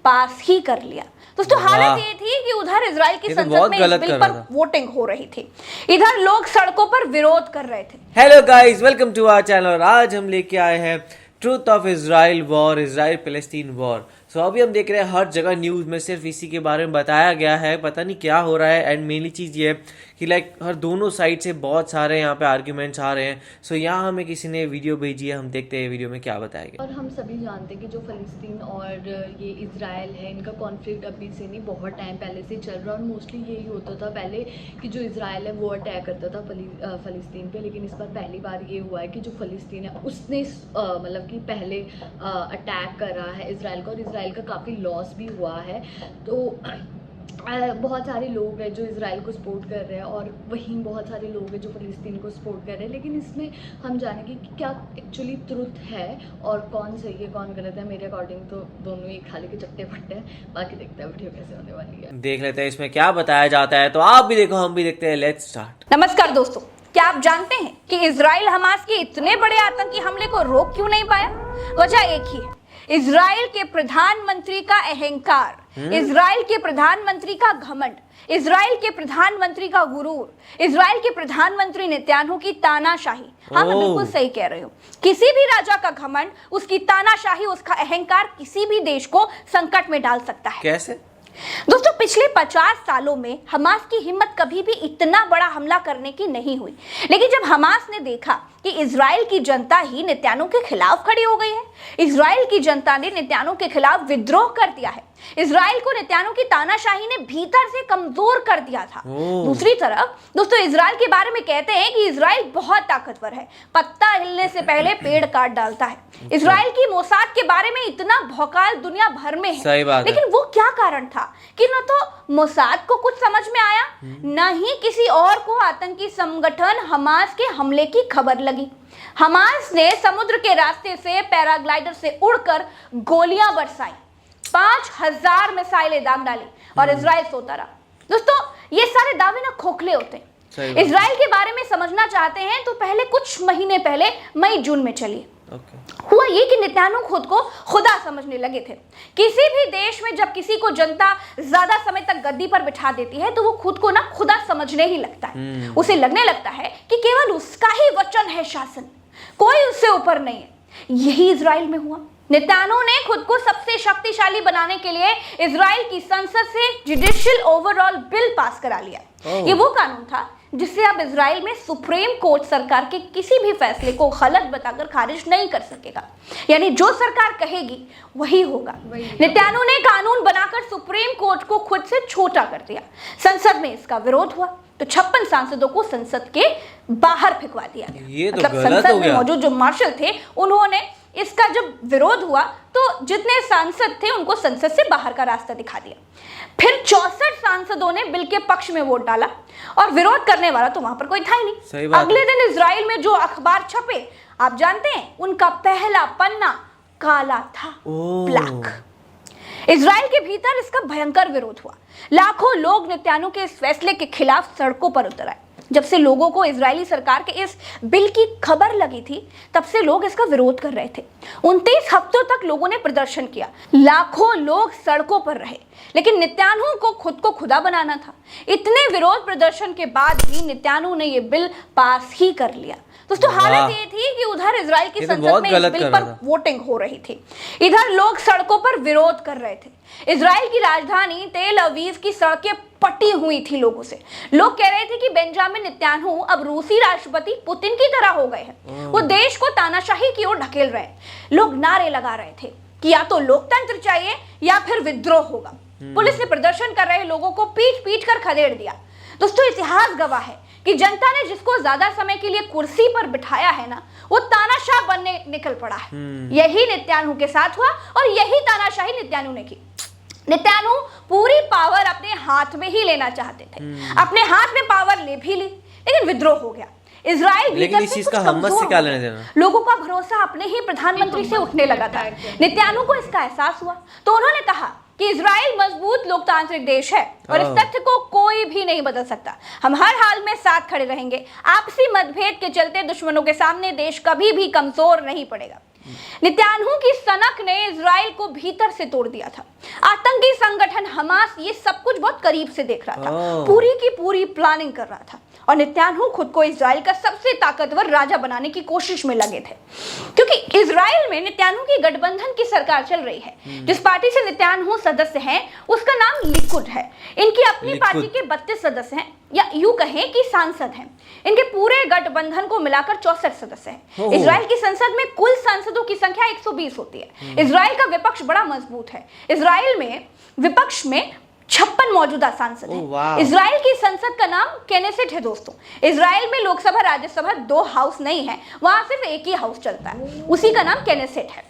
पास ही कर लिया। दोस्तों हालत ये थी कि उधर इजराइल की संसद में इस बिल पर वोटिंग हो रही थी, इधर लोग सड़कों पर विरोध कर रहे थे। Hello guys, welcome to our channel. और आज हम लेके आए हैं truth of Israel war, Israel Palestine war. So अभी हम देख रहे हैं हर जगह न्यूज़ में सिर्फ इसी के बारे में बताया गया है, पता नहीं क्या हो रहा है। एंड मेनली चीज़ ये है कि लाइक हर दोनों साइड से बहुत सारे यहाँ पे आर्ग्यूमेंट्स आ रहे हैं। सो यहाँ हमें किसी ने वीडियो भेजी है, हम देखते हैं वीडियो में क्या बताया गया। और हम सभी जानते हैं कि जो फ़लस्तीन और ये इज़राइल है, इनका कॉन्फ्लिक्ट अभी से नहीं, बहुत टाइम पहले से चल रहा है। और मोस्टली यही होता था पहले कि जो इज़राइल है वो अटैक करता था फ़लस्तीन पे, लेकिन इस बार पहली बार ये हुआ है कि जो फ़लस्तीन है उसने मतलब कि पहले अटैक करा है इज़राइल का, और इज़राइल का काफ़ी लॉस भी हुआ है। तो बहुत सारे लोग हैं जो इज़राइल को सपोर्ट कर रहे हैं और वहीं बहुत सारे लोग हैं जो फ़लस्तीन को सपोर्ट कर रहे हैं। लेकिन इसमें हम जानेंगे कि क्या एक्चुअली ट्रुथ है और कौन सही है कौन गलत है। मेरे अकॉर्डिंग तो दोनों ही खाली के चट्टे फट्टे हैं। बाकी देखते हैं वीडियो कैसे होने वाली है, देख लेते हैं इसमें क्या बताया जाता है। तो आप भी देखो, हम भी देखते हैं। Let's start. नमस्कार दोस्तों, क्या आप जानते हैं कि इजराइल हमास के इतने बड़े आतंकी हमले को रोक क्यों नहीं पाया? वजह एक ही है, इजराइल के प्रधानमंत्री का अहंकार, इजराइल के प्रधानमंत्री का घमंड, इजराइल के प्रधानमंत्री का गुरूर, इजराइल के प्रधानमंत्री नेतन्याहू की तानाशाही। हाँ, मैं बिल्कुल सही कह रही हूँ। किसी भी राजा का घमंड, उसकी तानाशाही, उसका अहंकार किसी भी देश को संकट में डाल सकता है। कैसे? दोस्तों पिछले 50 सालों में हमास की हिम्मत कभी भी इतना बड़ा हमला करने की नहीं हुई, लेकिन जब हमास ने देखा कि इजराइल की जनता ही नेतन्याहू के खिलाफ खड़ी हो गई है, इजराइल की जनता ने नेतन्याहू के खिलाफ विद्रोह कर दिया है, इजराइल को नेतन्याहू की तानाशाही ने भीतर से कमजोर कर दिया था। दूसरी तरफ दोस्तों इजराइल के बारे में कहते हैं कि इजराइल बहुत ताकतवर है, पत्ता हिलने से पहले पेड़ काट डालता है। इजराइल की मोसाद के बारे में इतना भौकाल दुनिया भर में है। सही बात लेकिन वो क्या कारण था कि न तो मोसाद को कुछ समझ में आया, न ही किसी और को आतंकी संगठन हमास के हमले की खबर लगी। हमास ने समुद्र के रास्ते से पैराग्लाइडर से उड़कर गोलियां बरसाई, 5000 मिसाइलें दाग डाली और इजराइल सोता रहा। दोस्तों ये सारे दावे ना खोखले होते हैं। इजराइल के बारे में समझना चाहते हैं तो पहले कुछ महीने पहले मई जून में चलिए। हुआ ये कि नेतन्याहू खुद को खुदा समझने लगे थे। किसी भी देश में जब किसी को जनता ज्यादा समय तक गद्दी पर बिठा देती है तो वो खुद को ना खुदा समझने ही लगता है। उसे लगने लगता है कि केवल उसका ही वचन है शासन, कोई उससे ऊपर नहीं है। यही इजराइल में हुआ। नेतन्याहू ने खुद को सबसे शक्तिशाली बनाने के लिए इजराइल की संसद से जुडिशियल ओवरऑल बिल पास करा लिया। ये वो कानून था जिससे अब इजराइल में सुप्रीम कोर्ट सरकार के किसी भी फैसले को गलत बताकर खारिज नहीं कर सकेगा। यानी जो सरकार कहेगी वही होगा। नेतन्याहू ने कानून बनाकर सुप्रीम कोर्ट को खुद से छोटा कर दिया। संसद में इसका विरोध हुआ तो 56 सांसदों को संसद के बाहर फेंकवा दिया गया। मतलब संसद में मौजूद जो मार्शल थे उन्होंने इसका जब विरोध हुआ तो जितने सांसद थे उनको संसद से बाहर का रास्ता दिखा दिया। फिर 64 सांसदों ने बिल के पक्ष में वोट डाला और विरोध करने वाला तो वहां पर कोई था ही नहीं। अगले दिन इजराइल में जो अखबार छपे आप जानते हैं, उनका पहला पन्ना काला था, ब्लैक। इजराइल के भीतर इसका भयंकर विरोध हुआ। लाखों लोग नेतन्याहू के इस फैसले के खिलाफ सड़कों पर उतर आए। जब से लोगों को इजरायली सरकार के इस बिल की खबर लगी थी तब से लोग इसका विरोध कर रहे थे। 29 हफ्तों तक लोगों ने प्रदर्शन किया, लाखों लोग सड़कों पर रहे, लेकिन नेतन्याहू को खुद को खुदा बनाना था। इतने विरोध प्रदर्शन के बाद भी नेतन्याहू ने यह बिल पास ही कर लिया। दोस्तों हालत ये थी कि उधर इजराइल की संसद में इस बिल पर वोटिंग हो रही थी, इधर लोग सड़कों पर विरोध कर रहे थे। इजराइल की राजधानी तेल अवीव की सड़कें पटी हुई थी लोगों से। लोग कह रहे थे कि बेंजामिन नेतन्याहू अब रूसी राष्ट्रपति पुतिन की तरह हो गए हैं, वो देश को तानाशाही की ओर ढकेल रहे हैं। लोग नारे लगा रहे थे कि या तो लोकतंत्र चाहिए या फिर विद्रोह होगा। पुलिस ने प्रदर्शन कर रहे लोगों को पीट पीट कर खदेड़ दिया। दोस्तों इतिहास गवाह है कि जनता ने जिसको ज्यादा समय के लिए कुर्सी पर बिठाया है ना, वो तानाशाह बनने निकल पड़ा है। यही नेतन्याहू के साथ हुआ और यही तानाशाही नेतन्याहू ने की। नेतन्याहू पूरी पावर अपने हाथ में ही लेना चाहते थे। अपने हाथ में पावर ले भी ली, लेकिन विद्रोह हो गया। इजराइल लेकिन इस चीज का हमत से क्या लेने देना? लोगों का भरोसा अपने ही प्रधानमंत्री से उठने लगा था। नेतन्याहू को इसका एहसास हुआ तो उन्होंने कहा कि इजराइल मजबूत लोकतांत्रिक देश है और इस तथ्य को कोई भी नहीं बदल सकता। हम हर हाल में साथ खड़े रहेंगे। आपसी मतभेद के चलते दुश्मनों के सामने देश कभी भी कमजोर नहीं पड़ेगा। नेतन्याहू की सनक ने इजराइल को भीतर से तोड़ दिया था। आतंकी संगठन हमास ये सब कुछ बहुत करीब से देख रहा था, पूरी की पूरी प्लानिंग कर रहा था, और नेतन्याहू खुद को इजराइल का सबसे ताकतवर राजा बनाने की कोशिश में लगे थे। क्योंकि इजराइल में नेतन्याहू की गठबंधन की सरकार चल रही है। जिस पार्टी से नेतन्याहू सदस्य हैं उसका नाम लिकुड है। इनकी अपनी पार्टी के 32 सदस्य हैं, या यूं कहें कि सांसद हैं। इनके पूरे गठबंधन को मिलाकर 64 सदस्य हैं। इजराइल की संसद में कुल सांसदों की संख्या 120 होती है। इजराइल का विपक्ष बड़ा मजबूत है। इजराइल में विपक्ष में 56 मौजूदा सांसद हैं। इजराइल की संसद का नाम केनेसेट है दोस्तों। इजराइल में लोकसभा राज्यसभा 2 हाउस नहीं है, वहां सिर्फ एक ही हाउस चलता है, उसी का नाम केनेसेट है।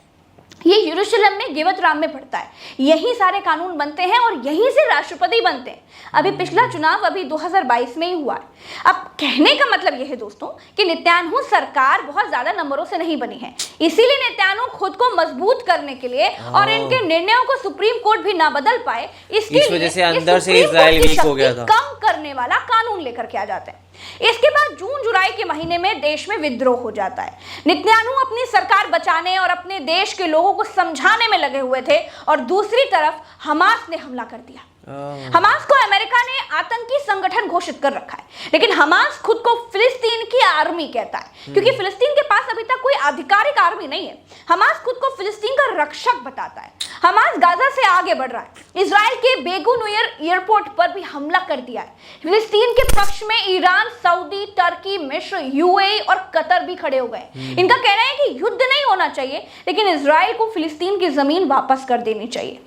ये यरूशलेम में गिबत-राम में पड़ता है। यही सारे कानून बनते हैं और यहीं से राष्ट्रपति बनते हैं। अभी पिछला चुनाव अभी 2022 में ही हुआ है। अब कहने का मतलब यह है दोस्तों कि नेतन्याहू सरकार बहुत ज्यादा नंबरों से नहीं बनी है, इसीलिए नेतन्याहू खुद को मजबूत करने के लिए और इनके निर्णयों को सुप्रीम कोर्ट भी ना बदल पाए, इसकी वजह से अंदर से इजराइल वीक हो गया था। कम करने वाला कानून लेकर के आ जाते हैं। इसके बाद जून जुलाई के महीने में देश में विद्रोह हो जाता है। नेतन्याहू अपनी सरकार बचाने और अपने देश के लोगों को समझाने में लगे हुए थे, और दूसरी तरफ हमास ने हमला कर दिया। हमास को अमेरिका ने आतंकी संगठन घोषित कर रखा है, लेकिन हमास खुद को फिलिस्तीन की आर्मी कहता है, क्योंकि फिलिस्तीन के पास अभी तक कोई आधिकारिक आर्मी नहीं है। हमास खुद को फिलिस्तीन का रक्षक बताता है। हमास गाजा से आगे बढ़ रहा है। इजराइल के बेगुन एयरपोर्ट पर भी हमला कर दिया है। फिलिस्तीन के पक्ष में ईरान, सऊदी, टर्की, मिस्र, यूएई और कतर भी खड़े हो गए। इनका कहना है कि युद्ध नहीं होना चाहिए, लेकिन इजराइल को फिलिस्तीन की जमीन वापस कर देनी चाहिए।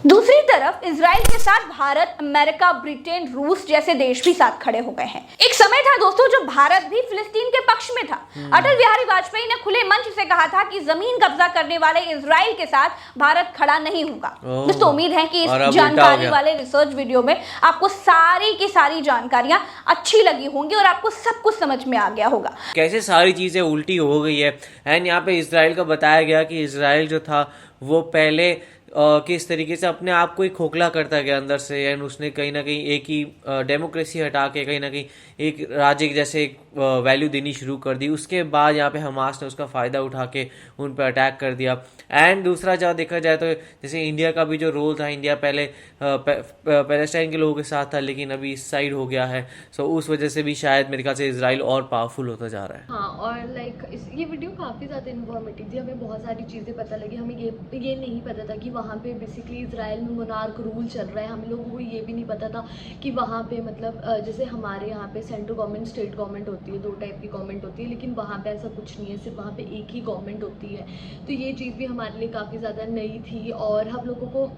दूसरी तरफ इजराइल के साथ भारत, अमेरिका, ब्रिटेन, रूस जैसे देश भी साथ खड़े हो गए हैं। एक समय था दोस्तों जब भारत भी फिलिस्तीन के पक्ष में था। अटल बिहारी वाजपेयी ने खुले मंच से कहा था कि जमीन कब्जा करने वाले इजराइल के साथ भारत खड़ा नहीं होगा। दोस्तों उम्मीद है कि इस जानकारी वाले रिसर्च वीडियो में आपको सारी की सारी जानकारियां अच्छी लगी होंगी और आपको सब कुछ समझ में आ गया होगा कैसे सारी चीजें उल्टी हो गई है। एंड यहाँ पे इजराइल का बताया गया कि इजराइल जो था वो पहले किस तरीके से अपने आप को ही खोखला करता गया अंदर से, एंड उसने कहीं ना कहीं एक ही डेमोक्रेसी हटा के कहीं ना कहीं एक राज्य जैसे एक वैल्यू देनी शुरू कर दी। उसके बाद यहाँ पे हमास ने उसका फ़ायदा उठा के उन पर अटैक कर दिया। एंड दूसरा जहाँ देखा जाए तो जैसे इंडिया का भी जो रोल था, इंडिया पहले पैलेस्टाइन के लोगों के साथ था, लेकिन अभी इस साइड हो गया है। सो उस वजह से भी शायद मेरे ख्याल से इजराइल और पावरफुल होता जा रहा है। हाँ, और ये वीडियो काफ़ी ज़्यादा इन्फॉर्मेटिव थी। हमें बहुत सारी चीज़ें पता लगी। हमें ये नहीं पता था कि वहाँ पे बेसिकली इजराइल में मोनार्क रूल चल रहा है। हम लोगों को ये भी नहीं पता था कि वहाँ पे मतलब जैसे हमारे यहाँ पे सेंट्रल गवर्नमेंट, स्टेट गवर्नमेंट होती है, 2 टाइप की गवर्नमेंट होती है, लेकिन वहाँ पे ऐसा कुछ नहीं है, सिर्फ वहाँ पे एक ही गवर्नमेंट होती है। तो ये चीज़ भी हमारे लिए काफ़ी ज़्यादा नई थी, और हम लोगों को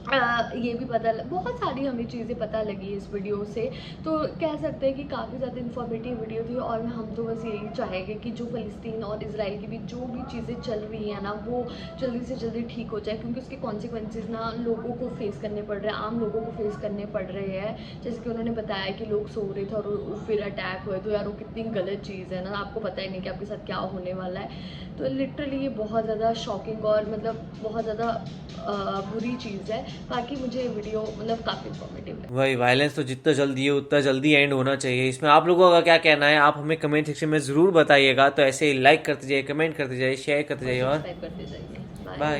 ये भी बहुत सारी हमें चीज़ें पता लगी इस वीडियो से। तो कह सकते हैं कि काफ़ी ज़्यादा इन्फॉर्मेटिव वीडियो थी, और हम तो बस यही चाहेंगे कि जो फ़लस्तीन और इजराइल की भी जो भी चीज़ें चल रही हैं ना, वो जल्दी से जल्दी ठीक हो जाए, क्योंकि उसके कॉन्सिक्वेंसेज ना लोगों को फेस करने पड़ रहे हैं, आम लोगों को फेस करने पड़ रहे हैं। जैसे कि उन्होंने बताया कि लोग सो रहे थे और फिर अटैक हुए, तो यार वो कितनी गलत चीज़ है ना, आपको पता ही नहीं कि आपके साथ क्या होने वाला है। तो लिटरली ये बहुत ज़्यादा शॉकिंग और मतलब बहुत ज़्यादा बुरी चीज़ है। बाकी मुझे वीडियो मतलब काफ़ी इन्फॉर्मेटिव है। वही वायलेंस तो जितना जल्दी है उतना जल्दी एंड होना चाहिए। इसमें आप लोगों का क्या कहना है, आप हमें कमेंट सेक्शन में ज़रूर बताइएगा। तो ऐसे ही लाइक करते जाइए, कमेंट करते जाइए, शेयर करते जाइए और सब्सक्राइब करते जाइए। बाय।